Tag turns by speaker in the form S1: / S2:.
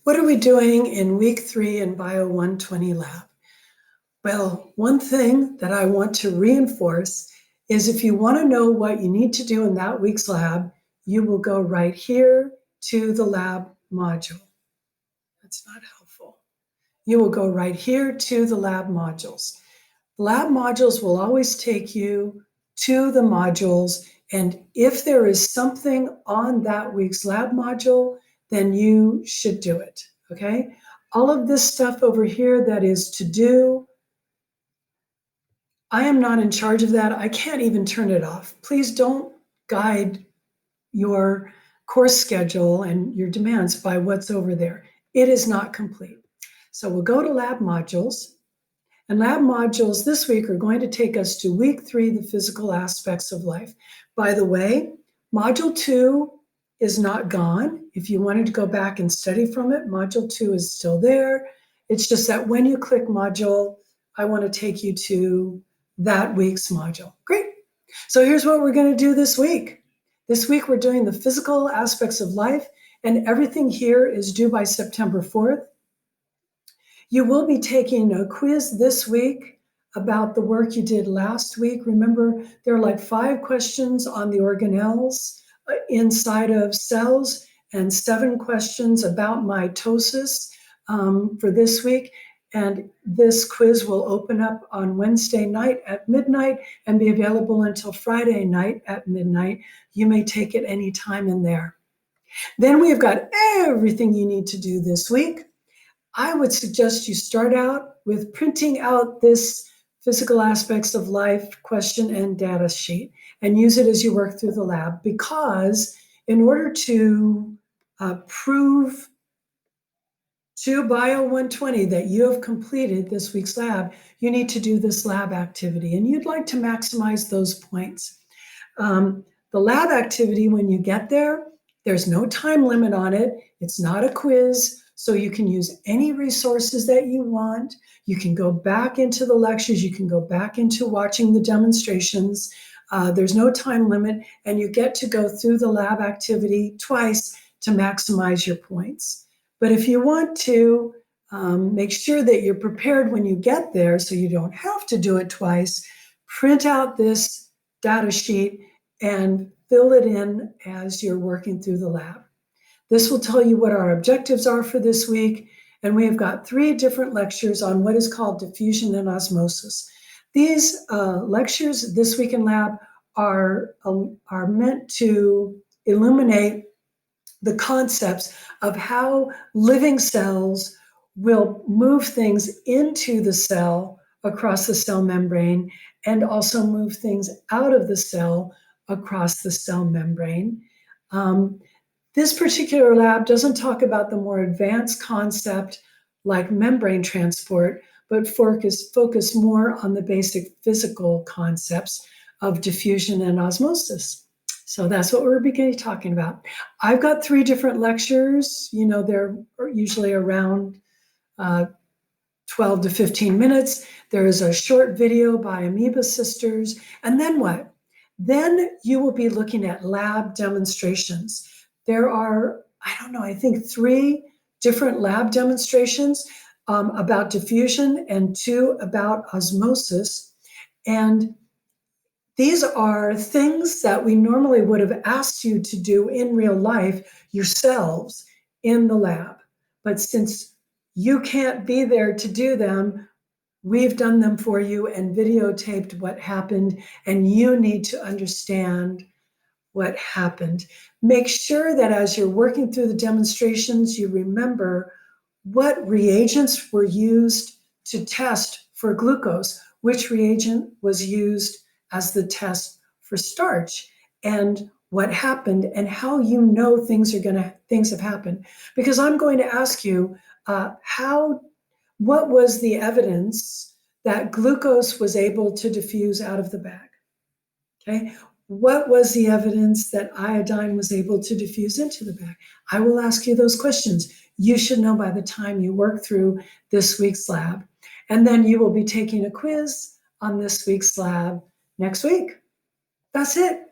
S1: What are we doing in week 3 in Bio120 lab? Well, one thing that I want to reinforce is if you want to know what you need to do in that week's lab, you will go right here to the lab module. That's not helpful. You will go right here to the lab modules. Lab modules will always take you to the modules, and if there is something on that week's lab module, then you should do it, okay? All of this stuff over here that is to do, I am not in charge of that. I can't even turn it off. Please don't guide your course schedule and your demands by what's over there. It is not complete. So we'll go to lab modules. And lab modules this week are going to take us to week 3, the physical aspects of life. By the way, module 2 is not gone. If you wanted to go back and study from it, module 2 is still there. It's just that when you click module, I want to take you to that week's module. Great. So here's what we're going to do this week. This week we're doing the physical aspects of life, and everything here is due by September 4th. You will be taking a quiz this week about the work you did last week. Remember, there are like 5 questions on the organelles inside of cells and 7 questions about mitosis for this week. And this quiz will open up on Wednesday night at midnight and be available until Friday night at midnight. You may take it any time in there. Then we've got everything you need to do this week. I would suggest you start out with printing out this physical aspects of life question and data sheet and use it as you work through the lab, because in order to prove to Bio120 that you have completed this week's lab, you need to do this lab activity, and you'd like to maximize those points. The lab activity, when you get there, there's no time limit on it. It's not a quiz. So you can use any resources that you want. You can go back into the lectures. You can go back into watching the demonstrations. There's no time limit, and you get to go through the lab activity twice to maximize your points. But if you want to make sure that you're prepared when you get there so you don't have to do it twice, print out this data sheet and fill it in as you're working through the lab. This will tell you what our objectives are for this week, and we have got 3 different lectures on what is called diffusion and osmosis. These lectures this week in lab are meant to illuminate the concepts of how living cells will move things into the cell across the cell membrane and also move things out of the cell across the cell membrane. This particular lab doesn't talk about the more advanced concept like membrane transport, but focus more on the basic physical concepts of diffusion and osmosis. So that's what we're beginning talking about. I've got 3 different lectures. You know, they're usually around 12 to 15 minutes. There is a short video by Amoeba Sisters. And then what? Then you will be looking at lab demonstrations. There are, I think 3 different lab demonstrations about diffusion and 2 about osmosis. And these are things that we normally would have asked you to do in real life yourselves in the lab. But since you can't be there to do them, we've done them for you and videotaped what happened, and you need to understand what happened. Make sure that as you're working through the demonstrations, you remember what reagents were used to test for glucose, which reagent was used as the test for starch, and what happened and how you know things have happened. Because I'm going to ask you, what was the evidence that glucose was able to diffuse out of the bag? Okay. What was the evidence that iodine was able to diffuse into the bag? I will ask you those questions. You should know by the time you work through this week's lab. And then you will be taking a quiz on this week's lab next week. That's it.